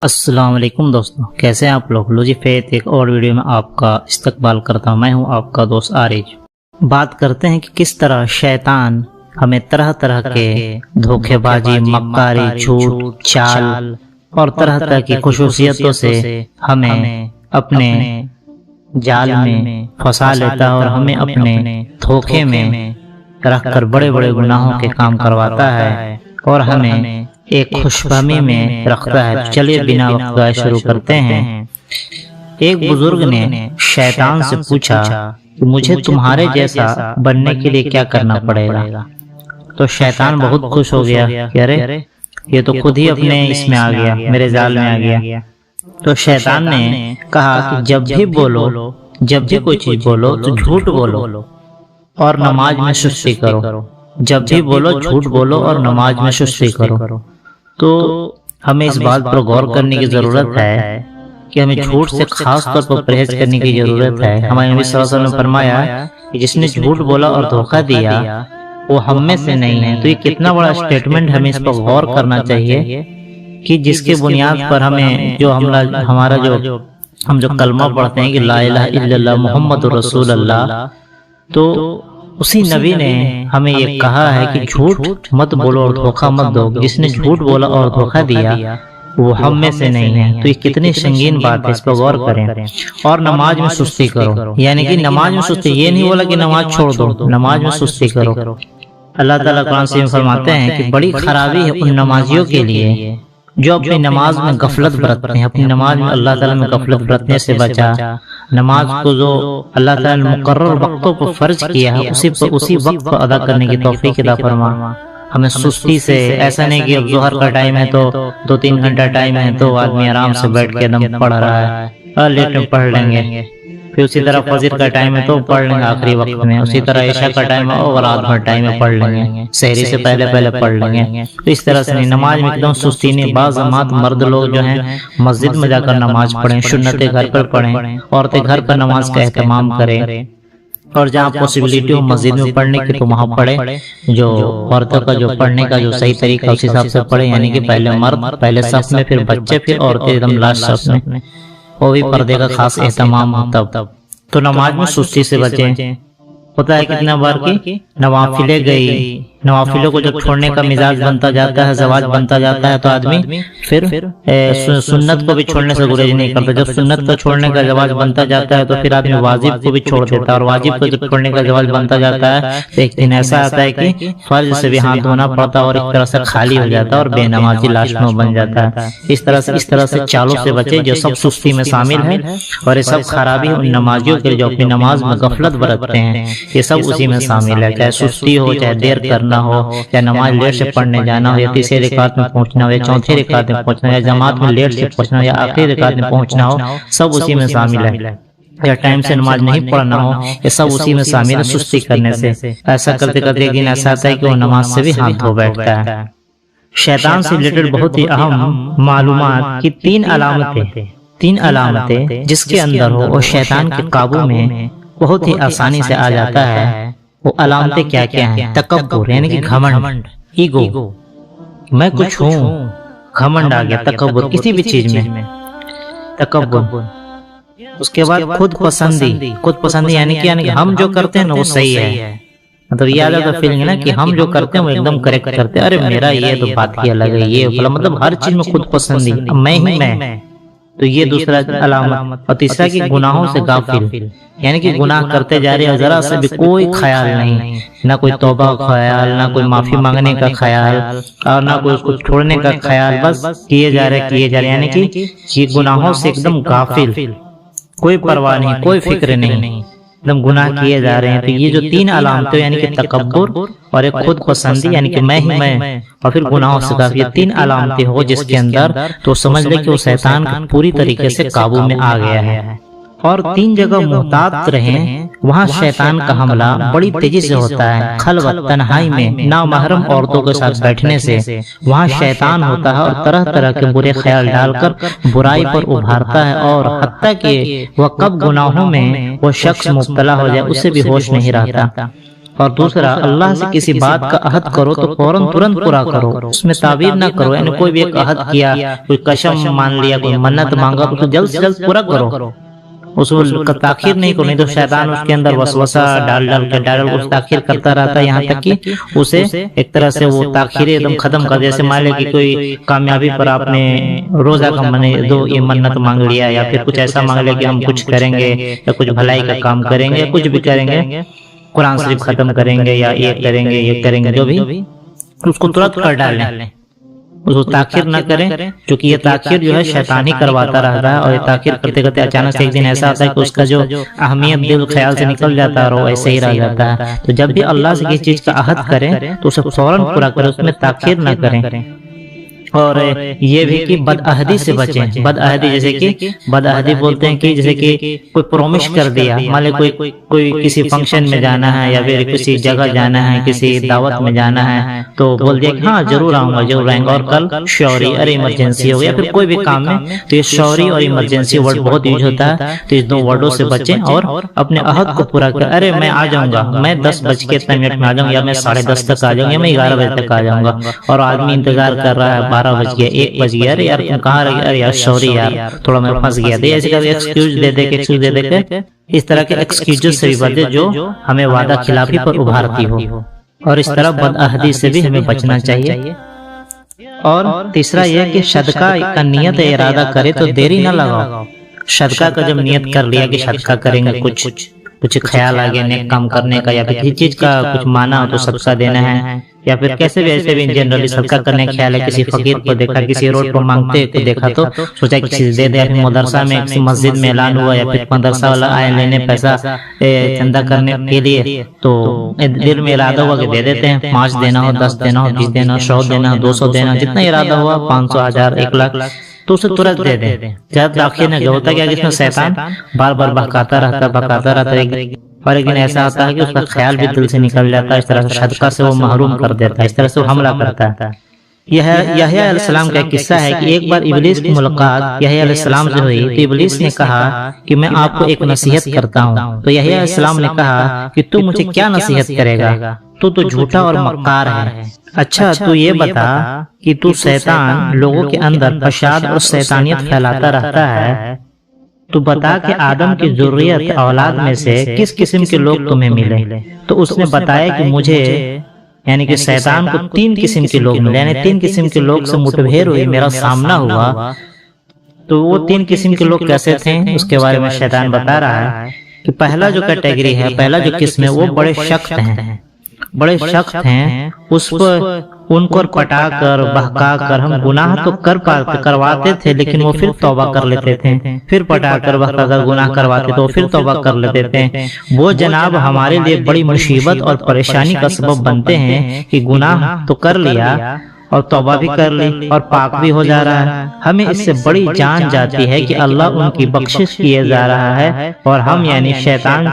السلام علیکم دوستوں، کیسے ہیں آپ لوگ؟ لوجی فیت ایک اور ویڈیو میں آپ کا استقبال کرتا ہوں۔ میں ہوں آپ کا دوست عارج۔ بات کرتے ہیں کہ کس طرح شیطان ہمیں طرح طرح کے دھوکے بازی، مکاری، جھوٹ، چال اور طرح طرح کی خصوصیتوں سے ہمیں اپنے جال میں پھنسا لیتا ہے اور ہمیں اپنے دھوکے میں رکھ کر بڑے بڑے گناہوں کے کام کرواتا ہے اور ہمیں ایک خوش فہمی میں رکھتا ہے۔ چلیے بنا وقت ضائع شروع کرتے ہیں۔ ایک بزرگ نے شیطان سے پوچھا کہ مجھے تمہارے جیسا بننے کے لیے کیا کرنا پڑے گا؟ تو شیطان بہت خوش ہو گیا کہ ارے یہ تو خود ہی اپنے اس میں آ گیا، میرے جال میں آ گیا۔ تو شیطان نے کہا کہ جب بھی کوئی چیز بولو تو جھوٹ بولو اور نماز میں سستی کرو۔ جب بھی بولو جھوٹ بولو اور نماز میں سستی کرو۔ تو ہمیں اس بات پر غور کرنے کی ضرورت ہے کہ ہمیں جھوٹ سے خاص طور پر پرہیز کرنے کی ضرورت ہے۔ ہمارے نبی صلی اللہ علیہ وسلم نے فرمایا کہ جس نے جھوٹ بولا اور دھوکہ دیا وہ ہم میں سے نہیں ہے۔ تو یہ کتنا بڑا اسٹیٹمنٹ، ہمیں اس پر غور کرنا چاہیے کہ جس کی بنیاد پر ہمیں ہم جو کلمہ پڑھتے ہیں کہ لا الہ الا اللہ محمد رسول اللہ، تو اسی نبی نے ہمیں یہ کہا ہے کہ جھوٹ مت بولو اور دھوکہ مت دو۔ جس نے جھوٹ بولا اور دھوکہ دیا وہ ہم میں سے نہیں ہے۔ تو یہ کتنی سنگین بات ہے، اس پر غور کریں۔ اور نماز میں سستی کرو، یعنی کہ نماز میں سستی، یہ نہیں بولا کہ نماز چھوڑ دو، نماز میں سستی کرو۔ اللہ تعالیٰ قرآن سے فرماتے ہیں کہ بڑی خرابی ہے ان نمازیوں کے لیے جو اپنی نماز میں غفلت برتتے ہیں۔ اپنی نماز میں اللہ تعالیٰ نے غفلت برتنے سے بچا۔ نماز کو جو اللہ تعالیٰ نے مقرر وقتوں پر فرض کیا ہے اسی وقت پر ادا کرنے کی توفیق عطا فرما۔ ہمیں سستی سے، ایسا نہیں کہ اب ظہر کا ٹائم ہے تو 2-3 گھنٹہ ٹائم ہے تو آدمی آرام سے بیٹھ کے دم پڑھ رہا ہے، لیٹ میں پڑھ لیں گے۔ پھر اسی طرح فجر کا ٹائم ہے تو پڑھ لیں گے آخری وقت میں، اسی طرح عشاء کا ٹائم ہے اور رات بھر ٹائم میں پڑھ لیں گے، سحری سے پہلے پڑھ لیں گے۔ تو اس طرح سے نہیں، نماز میں ایک دم سستی نہیں۔ بعض جماعت مرد لوگ جو ہیں مسجد میں جا کر نماز پڑھیں، سنتیں گھر پر پڑھیں، عورتیں گھر پر نماز کا اہتمام کریں، اور جہاں پوسیبلٹی ہو مسجد میں پڑھنے کی تو وہاں پڑھیں۔ جو عورتوں کا جو پڑھنے کا جو صحیح طریقہ اس حساب سے پڑھیں، یعنی کہ پہلے مرد پہلے صف میں، پھر بچے، پھر عورتیں ایک دم لاسٹ صف میں، وہ بھی پردے کا خاص اہتمام ہو تب۔ تو نماز میں سستی سے بچیں۔ ہوتا ہے کتنا بار کی نوافلیں گئی، نوافلوں کو جب چھوڑنے کا مزاج بنتا جاتا ہے، زواج بنتا جاتا ہے، تو آدمی پھر سنت کو بھی چھوڑنے سے گریز نہیں کرتا۔ جب سنت کو چھوڑنے کا زواج بنتا جاتا ہے تو پھر آدمی واجب کو بھی چھوڑ دیتا ہے، اور واجب کو جب چھوڑنے کا زواج بنتا جاتا ہے تو ایک دن ایسا آتا ہے کہ فرض سے بھی ہاتھ دھونا پڑتا ہے اور ایک طرح سے خالی ہو جاتا ہے اور بے نمازی لاش میں بن جاتا ہے۔ اس طرح سے چالوں سے بچے جو سب سستی میں شامل ہے، اور یہ سب خرابی ان نمازیوں کے جو اپنی نماز میں غفلت برتتے ہیں، یہ سب اسی میں شامل ہے۔ چاہے سستی ہو، چاہے دیر کرنا ہو، چاہے نماز لیٹ سے پڑھنے جانا ہو، یا تیسری رکعت میں پہنچنا ہو، یا چوتھی رکعت میں پہنچنا ہو، یا جماعت میں لیٹ سے پہنچنا ہو، یا آخری رکعت میں پہنچنا ہو، سب اسی میں شامل ہے۔ یا ٹائم سے نماز نہیں پڑھنا ہو، یہ سب اسی میں شامل ہے، سستی کرنے سے۔ ایسا کرتے کرتے ایک دن ایسا آتا ہے کہ وہ نماز سے بھی ہاتھ دھو بیٹھتا ہے۔ شیطان سے ریلیٹڈ بہت ہی اہم معلومات کی تین علامتیں جس کے اندر ہو وہ شیطان کے قابو میں بہت ہی آسانی سے آ جاتا ہے۔ وہ علامتیں کیا کیا ہیں؟ تکبر، یعنی کہ گھمنڈ، ایگو، میں کچھ ہوں، گھمنڈ آ گیا، تکبر کسی بھی چیز میں، تکبر۔ اس کے بعد خود پسندی، یعنی کہ ہم جو کرتے ہیں نا وہ صحیح ہے، مطلب یہ آ جاتا فیلنگ نا کہ ہم جو کرتے ہیں وہ ایک دم کریکٹ کرتے ہیں، ارے میرا یہ تو بات ہی الگ ہے، یہ مطلب ہر چیز میں خود پسندی، میں ہی میں۔ تو یہ دوسرا علامت۔ اور تیسرا کہ گناہوں سے غافل، یعنی کہ گناہ کرتے جا رہے ہیں، ذرا سے بھی کوئی خیال نہیں، نہ کوئی توبہ کا خیال، نہ کوئی معافی مانگنے کا خیال، اور نہ کوئی اس کو چھوڑنے کا خیال، بس کیے جا رہے، یعنی کہ یہ گناہوں سے ایک دم غافل، کوئی پرواہ نہیں، کوئی فکر نہیں، ایک دم گناہ کیے جا رہے ہیں۔ تو یہ جو تین علامتیں، یعنی کہ تکبر اور ایک خود پسندی، یعنی کہ میں ہی میں، اور پھر گناہوں سے غافل، یہ تین علامتیں ہو جس کے اندر، تو سمجھ لے کہ وہ شیطان پوری طریقے سے قابو میں آ گیا ہے۔ اور تین جگہ محتاط رہیں، وہاں شیطان کا حملہ بڑی تیزی سے ہوتا ہے۔ خلوت، تنہائی میں نامحرم عورتوں کے ساتھ بیٹھنے سے وہاں شیطان ہوتا ہے اور طرح طرح کے برے خیال ڈال کر برائی پر ابھارتا ہے، اور حتیٰ کہ وہ کب گناہوں میں وہ شخص مبتلا ہو جائے اسے بھی ہوش نہیں رہتا۔ اور دوسرا اللہ سے کسی بات کا عہد کرو تو فوراً ترنت پورا کرو، اس میں تعبیر نہ کرو، یعنی کوئی بھی ایک عہد کیا، کوئی قسم مان لیا، کوئی منت مانگا تو جلد سے جلد پورا کرو، اس کا تاخیر نہیں کرو، نہیں تو شیطان اس کے اندر وسوسہ ڈال اس تاخیر کرتا رہتا ہے، یہاں تک کہ اسے ایک طرح سے وہ تاخیر ایک دم ختم کر، جیسے مان لے کہ کوئی کامیابی پر آپ نے روزہ کا یہ منت مانگ لیا، یا پھر کچھ ایسا مانگ لیا کہ ہم کچھ کریں گے یا کچھ بھلائی کا کام کریں گے، کچھ بھی کریں گے، قرآن شریف ختم کریں گے یا یہ کریں گے جو بھی، اس کو ترنت کر ڈالیں، اس کو تاخیر نہ کریں، کیونکہ یہ تاخیر جو ہے شیطان ہی کرواتا رہتا ہے، اور یہ تاخیر کرتے کرتے اچانک سے ایک دن ایسا آتا ہے کہ اس کا جو اہمیت دل خیال سے نکل جاتا ہے اور وہ ایسے ہی رہ جاتا ہے۔ تو جب بھی اللہ سے کسی چیز کا عہد کریں تو اسے فوراً پورا کریں، اس میں تاخیر نہ کریں، اور یہ بھی کہ بدعہدی سے بچیں۔ بدعہدی جیسے کہ بدعہدی بولتے ہیں کہ جیسے کہ کوئی پرومس کر دیا، مان لے کوئی کسی فنکشن میں جانا ہے یا پھر کسی جگہ جانا ہے، کسی دعوت میں جانا ہے، تو بول دیا کہ ہاں ضرور آؤں گا، ضرور آئیں گا، اور کل شوری اور ایمرجنسی ہو گیا، پھر کوئی بھی کام میں تو یہ شوری اور ایمرجنسی ورڈ بہت یوز ہوتا ہے، تو اس دو ورڈوں سے بچیں اور اپنے عہد کو پورا کریں۔ ارے میں آ جاؤں گا، میں 10:10 میں آ جاؤں گا، یا میں 10:30 تک آ جاؤں گا، یا میں 11 بجے تک آ جاؤں گا، اور آدمی انتظار کر رہا ہے، 12 بج گیا، 1 بج گیا، ارے یار تم کہاں رہ گیا، یار سوری یار تھوڑا میں پھنس گیا، ایسے کر ایکسکیوز دے دے کے اس طرح کے ایکسکیوز سے بھی بچے جو ہمیں وعدہ خلافی پر ابھارتی ہو، اور اس طرح بدعہدی سے بھی ہمیں بچنا چاہیے۔ اور تیسرا یہ کہ صدقہ کا نیت ارادہ کرے تو دیری نہ لگاؤ۔ صدقہ کا جب نیت کر لیا کہ صدقہ کریں گے، کچھ خیال آ گیا نیک کام کرنے کا، یا پھر کسی چیز کا کچھ مانا ہو تو صدقہ دینا ہے، یا پھر کیسے بھی ایسے بھی جنرلی صدقہ کرنے کا خیال ہے، کسی فقیر کو دیکھا، کسی روڈ پر مانگتے کو دیکھا تو سوچا کسی سے دے دے، پھر مدرسہ میں کسی مسجد میں اعلان ہوا یا پھر مدرسہ والا آئے لینے پیسہ چندہ کرنے کے لیے، تو دل میں ارادہ ہوا کہ دے دیتے ہیں، 5 دینا ہو، 10 دینا ہو، 20 دینا ہو، 100 دینا ہو، 200 دینا، جتنا ارادہ ہوا، 500، 1000، 1 لاکھ، تو اسے ترنت دے دیں، زیادہ تاخیر نہ کرو۔ ہوتا کیا کہ اس میں شیطان بار بار بہکاتا رہتا ہے، اور ایک دن ایسا آتا ہے کہ اس کا خیال بھی دل سے نکل جاتا ہے، اس طرح سے صدقہ سے وہ محروم کر دیتا ہے، اس طرح سے وہ حملہ کرتا ہے۔ یحییٰ علیہ السلام کا ایک قصہ ہے کہ ایک بار ابلیس کی ملاقات یحییٰ علیہ السلام سے ہوئی، تو ابلیس نے کہا کہ میں آپ کو ایک نصیحت کرتا ہوں، تو یحییٰ علیہ السلام نے کہا کہ تو مجھے کیا نصیحت کرے گا، تو جھوٹا اور مکار ہے، اچھا تو یہ بتا کہ تو شیطان لوگوں کے اندر فساد اور شیطانیت پھیلاتا رہتا ہے، تو بتا کہ آدم کی ذریت اولاد میں سے کس قسم کے لوگ تمہیں ملے، تو اس نے بتایا کہ مجھے یعنی کہ شیطان کو 3 قسم کے لوگ ملے، یعنی 3 قسم کے لوگ سے مٹبھیر ہوئی، میرا سامنا ہوا۔ تو وہ 3 قسم کے لوگ کیسے تھے اس کے بارے میں شیطان بتا رہا ہے کہ پہلا جو کیٹیگری ہے، پہلا جو قسم ہے، وہ بڑے سخت ہیں، اس پر ان کو پٹا کر بہکا کر ہم گناہ تو کرواتے تھے، لیکن وہ پھر توبہ کر لیتے تھے، پھر پٹا کر بہکا کر گناہ کرواتے تو پھر توبہ کر لیتے تھے۔ وہ جناب ہمارے لیے بڑی مصیبت اور پریشانی کا سبب بنتے ہیں کہ گناہ تو کر لیا اور توبہ بھی کر لی اور پاک بھی ہو جا رہا ہے، ہمیں اس سے بڑی جان جاتی ہے کہ اللہ ان کی بخشش کیے جا رہا ہے، اور ہم یعنی شیطان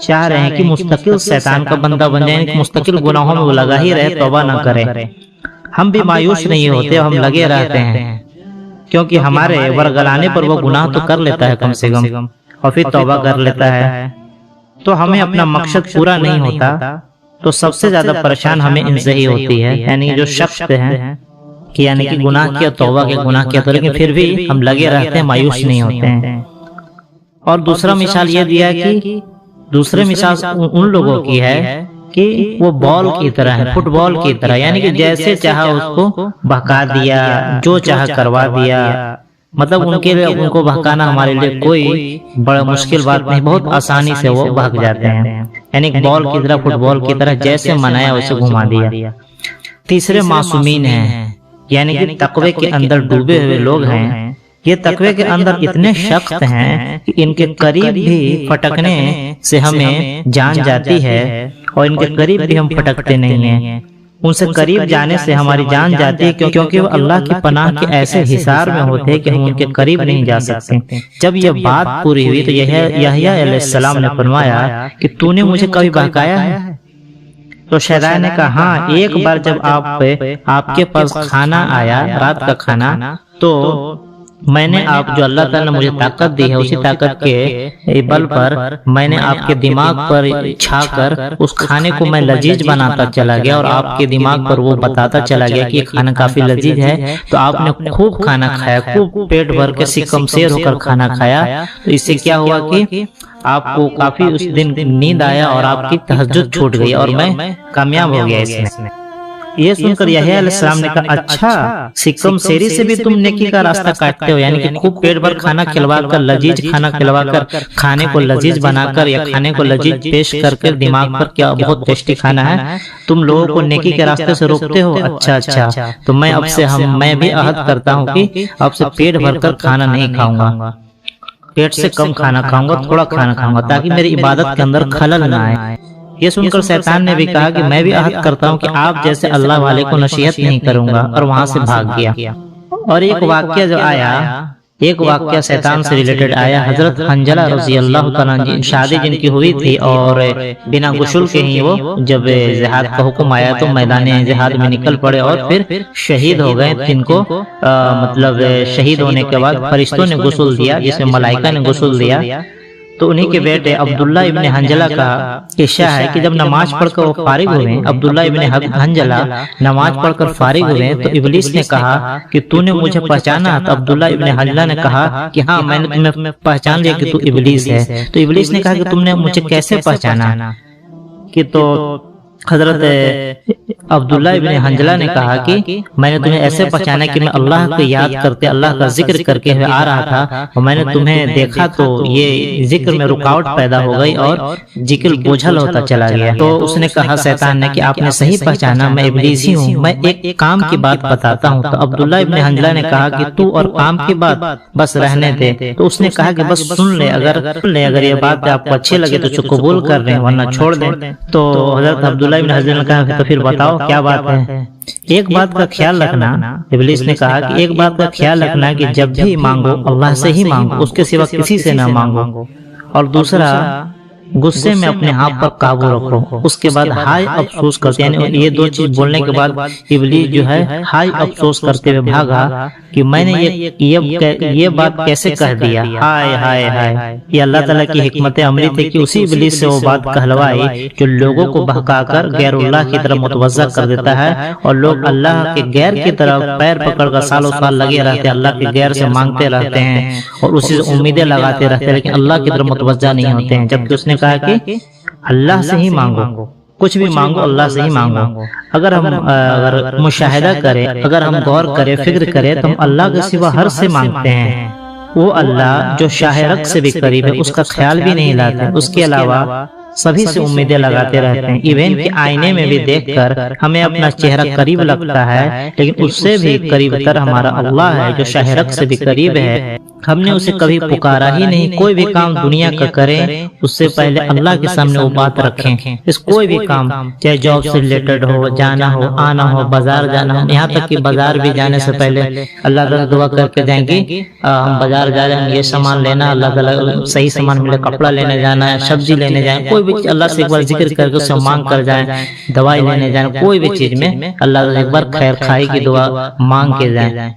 چاہ رہے ہیں کہ مستقل شیطان کا بندہ بن جائیں، مستقل گناہوں میں وہ لگا ہی رہے، توبہ نہ کرے۔ ہم بھی مایوس نہیں ہوتے، ہم لگے رہتے ہیں، کیونکہ ہمارے ورگلانے پر وہ گناہ تو کر لیتا ہے کم سے کم، اور پھر توبہ کر لیتا ہے، تو ہمیں اپنا مقصد پورا نہیں ہوتا، تو سب سے زیادہ پریشان ہمیں ان سے ہی ہوتی ہے، یعنی جو شخص ہیں کہ یعنی کہ گناہ کیا، توبہ کے گناہ کیا، تو لیکن پھر بھی ہم لگے رہتے ہیں، مایوس نہیں ہوتے ہیں۔ اور دوسرا مثال یہ دیا کہ دوسرے مثال ان لوگوں کی ہے کہ وہ بال کی طرح ہے، فٹ بال کی طرح، یعنی کہ جیسے چاہا اس کو بہکا دیا، جو چاہا کروا دیا، مطلب ان کو بہکانا ہمارے لیے کوئی بڑا مشکل بات نہیں، بہت آسانی سے وہ بہک جاتے ہیں، یعنی بال کی طرح، فٹ بال کی طرح جیسے منایا اسے گھما دیا۔ تیسرے معصومین ہیں، یعنی کہ تقوی کے اندر ڈوبے ہوئے لوگ ہیں، یہ تقوی کے اندر اتنے سخت ہیں کہ ان کے قریب بھی پھٹکنے سے ہمیں جان جاتی ہے، اور ان کے قریب بھی ہم پھٹکتے نہیں ہیں، ان سے قریب جانے سے ہماری جان جاتی ہے، کیونکہ وہ اللہ کی پناہ کے ایسے حصار میں ہوتے ہیں کہ ہم ان کے قریب نہیں جا سکتے۔ جب یہ بات پوری ہوئی تو یحییٰ علیہ السلام نے فرمایا کہ تو نے مجھے کبھی بہکایا ہے؟ تو شیطان نے کہا ہاں، ایک بار جب آپ کے پاس کھانا آیا، رات کا کھانا، تو میں نے آپ جو اللہ تعالیٰ نے مجھے طاقت دی ہے اسی طاقت کے بل پر میں نے آپ کے دماغ پر چھا کر اس کھانے کو میں لذیذ بناتا چلا گیا اور آپ کے دماغ پر وہ بتاتا چلا گیا کہ یہ کھانا کافی لذیذ ہے، تو آپ نے خوب کھانا کھایا، خوب پیٹ بھر کے سکم سیر ہو کر کھانا کھایا۔ تو اس سے کیا ہوا کہ آپ کو کافی اس دن نیند آیا اور آپ کی تہجد چھوٹ گئی اور میں کامیاب ہو گیا اس میں۔ یہ سن کر یحییٰ علیہ السلام نے کہا اچھا سکم سیری سے بھی تم نیکی کا راستہ کاٹتے ہو، یعنی کہ خوب پیٹ بھر کھانا کھلوا کر، لذیذ کھانا کھلوا کر، کھانے کو لذیذ بنا کر یا کھانے کو لذیذ پیش کر کے دماغ پر کیا بہت ٹیسٹی کھانا ہے، تم لوگوں کو نیکی کے راستے سے روکتے ہو۔ اچھا تو میں اب سے میں بھی عہد کرتا ہوں کہ اب سے پیٹ بھر کر کھانا نہیں کھاؤں گا، پیٹ سے کم کھانا کھاؤں گا، تھوڑا کھانا کھاؤں گا تاکہ میری عبادت کے اندر خلل نہ آئے۔ یہ سن کر شیطان نے بھی کہا کہ میں بھی عہد کرتا ہوں کہ آپ جیسے اللہ والے کو نصیحت نہیں کروں گا، اور وہاں سے بھاگ گیا۔ اور ایک واقعہ جو آیا، ایک واقعہ شیطان سے ریلیٹڈ آیا، حضرت حنظلہ رضی اللہ تعالیٰ شادی جن کی ہوئی تھی اور بنا غسل کے ہی وہ جب جہاد کا حکم آیا تو میدان جہاد میں نکل پڑے اور پھر شہید ہو گئے، جن کو مطلب شہید ہونے کے بعد فرشتوں نے غسل دیا، جس میں ملائکہ نے غسل دیا۔ تو انہی کے بیٹے عبداللہ ابن حنظلہ کا قصہ ہے کہ جب نماز پڑھ کر وہ فارغ ہوئے، عبداللہ ابن حنظلہ نماز پڑھ کر فارغ ہوئے تو ابلیس نے کہا کہ تو نے مجھے پہچانا؟ تو عبداللہ ابن حنظلہ نے کہا کہ ہاں میں نے تمہیں پہچان لیا کہ تو ابلیس ہے۔ تو ابلیس نے کہا کہ تم نے مجھے کیسے پہچانا؟ کہ تو حضرت عبداللہ ابن حنظلہ نے کہا کہ میں نے تمہیں ایسے پہچانا کہ میں اللہ کو یاد کرتے، اللہ کا ذکر کر کے آ رہا تھا اور میں نے تمہیں دیکھا تو یہ ذکر میں رکاوٹ پیدا ہو گئی اور ذکر بوجھل ہوتا چلا گیا۔ تو اس نے کہا شیطان نے کہ آپ نے صحیح پہچانا، میں ابلیس ہی ہوں، میں ایک کام کی بات بتاتا ہوں۔ تو عبداللہ ابن حنظلہ نے کہا کہ تو اور کام کی بات بس رہنے دے۔ تو اس نے کہا کہ بس سن لے، اگر یہ بات آپ کو اچھی لگے تو قبول کر لیں ورنہ چھوڑ دیں۔ تو حضرت عبداللہ ابن حنظلہ نے کہا تو پھر بتاؤ کیا بات ہے؟ ایک بات کا خیال رکھنا، ابلیس نے کہا کہ ایک بات کا خیال رکھنا کہ جب بھی مانگو اللہ سے ہی مانگو، اس کے سوا کسی سے نہ مانگو، اور دوسرا غصے میں اپنے آپ پر قابو رکھو۔ اس کے بعد ہائے افسوس کرتے، یعنی یہ دو چیز بولنے کے بعد ابلیس جو ہے ہائے افسوس کرتے ہوئے بھاگا کہ میں نے یہ بات کیسے کہہ دیا، ہائے ہائے ہائے۔ یہ اللہ تعالیٰ کی حکمت عملی تھی کہ اسی ابلیس سے وہ بات کہلوائی جو لوگوں کو بہکا کر غیر اللہ کی طرف متوجہ کر دیتا ہے، اور لوگ اللہ کے غیر کی طرف پیر پکڑ کر سالوں سال لگے رہتے ہیں، اللہ کے غیر سے مانگتے رہتے ہیں اور اسی سے امیدیں لگاتے رہتے ہیں، لیکن اللہ کی طرف متوجہ نہیں ہوتے ہیں۔ جبکہ اس نے کہا کہ اللہ سے ہی مانگو، کچھ بھی مانگو اللہ سے ہی مانگو۔ اگر ہم مشاہدہ کریں، اگر ہم غور کریں، فکر کریں تو ہم اللہ کے سوا ہر سے مانگتے ہیں، وہ اللہ جو شاہ رق سے بھی قریب ہے اس کا خیال بھی نہیں لاتے، اس کے علاوہ سبھی سے امیدیں لگاتے رہتے ہیں۔ ایون کہ آئینے میں بھی دیکھ کر ہمیں اپنا چہرہ قریب لگتا ہے، لیکن اس سے بھی قریب تر ہمارا اللہ ہے جو شاہ رق سے بھی قریب ہے۔ ہم نے اسے کبھی پکارا ہی نہیں۔ کوئی بھی کام دنیا کا کریں اس سے پہلے اللہ کے سامنے وہ بات رکھیں۔ اس کوئی بھی کام چاہے جاب سے ریلیٹڈ ہو، جانا ہو، آنا ہو، بازار جانا ہو، یہاں تک کہ بازار بھی جانے سے پہلے اللہ تعالیٰ دعا کر کے جائیں گے ہم بازار جا رہے ہیں، یہ سامان لینا، اللہ تعالیٰ صحیح سامان ملے، کپڑا لینے جانا ہے، سبزی لینے جائیں، کوئی بھی اللہ سے ایک بار ذکر کر کے اسے مانگ کر جائیں، دوائی لینے جائیں، کوئی بھی چیز میں اللہ تعالیٰ ایک بار خیر خائی کی دعا مانگ کے جائیں۔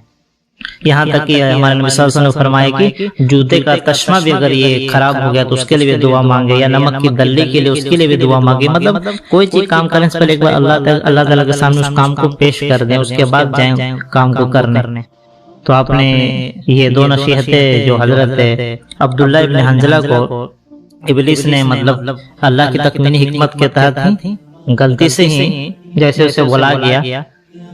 یہاں تک کہ ہمارے نبی صلی اللہ علیہ وسلم نے فرمایا کہ جوتے کا تشمہ بھی اگر یہ خراب ہو گیا تو اس کے لیے بھی دعا مانگے، یا نمک کی دلی کے لیے اس کے لیے بھی دعا مانگے۔ مطلب کوئی چیز کام کرنے سے پہلے ایک بار اللہ تعالیٰ کے سامنے اس کام کو پیش کر دیں، اس کے بعد جائیں کام کو کرنے۔ تو آپ نے یہ دو نصیحتیں جو حضرت عبداللہ ابن حنظلہ کو ابلیس نے مطلب اللہ کی تکوینی حکمت کے تحت ہی غلطی سے ہی جیسے اسے بلا گیا،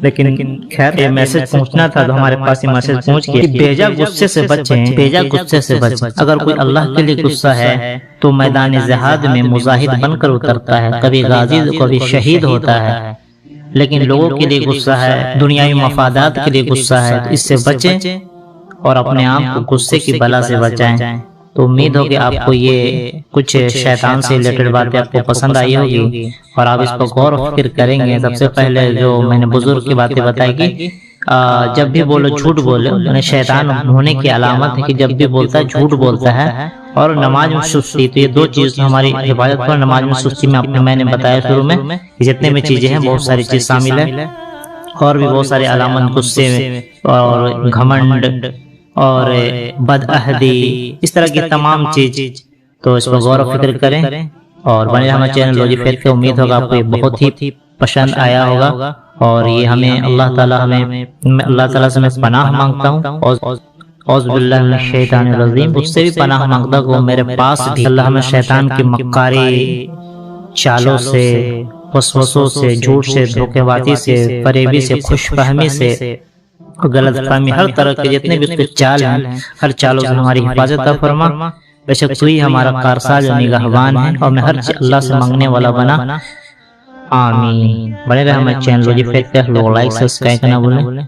لیکن خیر یہ میسج پہنچنا تھا تو ہمارے پاس یہ میسج پہنچ گیا کہ بیجا غصے سے بچیں، بیجا غصے سے بچیں۔ اگر کوئی اللہ کے لیے غصہ ہے تو میدان جہاد میں مجاہد بن کر اترتا ہے، کبھی غازی کبھی شہید ہوتا ہے، لیکن لوگوں کے لیے غصہ ہے، دنیاوی مفادات کے لیے غصہ ہے، تو اس سے بچیں اور اپنے آپ کو غصے کی بلا سے بچائیں۔ تو امید ہو کہ آپ کو یہ کچھ شیطان سے ریلیٹڈ باتیں آپ کو پسند آئی ہوگی اور آپ اس پر غور و فکر کریں گے۔ سب سے پہلے جو میں نے بزرگ کی باتیں بتائی کہ جب بھی بولو جھوٹ بولو، یعنی شیطان ہونے کی علامت ہے کہ جب بھی بولتا ہے جھوٹ بولتا ہے، اور نماز میں سستی، تو یہ دو چیز ہماری حفاظت پر نماز میں سستی میں نے بتایا شروع میں، جتنے میں چیزیں ہیں بہت ساری چیز شامل ہے، اور بھی بہت سارے علامت غصے میں اور گھمنڈ اور بد عہدی، اس طرح کی تمام چیز، تو اس پر غور و فکر کریں اور بنے رہے ہمارے چینل لوجی فیت پہ۔ امید ہوگا آپ کو یہ بہت ہی پسند آیا ہوگا، اور یہ ہمیں اللہ تعالیٰ سے میں پناہ مانگتا ہوں، اعوذ باللہ من الشیطان الرجیم، اس سے بھی پناہ مانگتا ہوں کہ وہ میرے پاس بھی اللہ ہمیں شیطان کی مکاری چالوں سے، وسوسوں سے، جھوٹ سے، دھوکے بازی سے، فریبی سے، خوش فہمی سے، غلط فہمی، ہر طرح کے جتنے بھی اس کے چال ہیں، ہر چالوں سے ہماری حفاظت عطا فرما۔ بے شک تو ہی ہمارا کارساز اور نگہبان ہے، اور میں ہر چیز اللہ سے مانگنے والا بنا، آمین۔ بنے رہے ہمارے چینل لوجی فیت پہ، لوگ لائک سبسکرائب کرنا بھولیں۔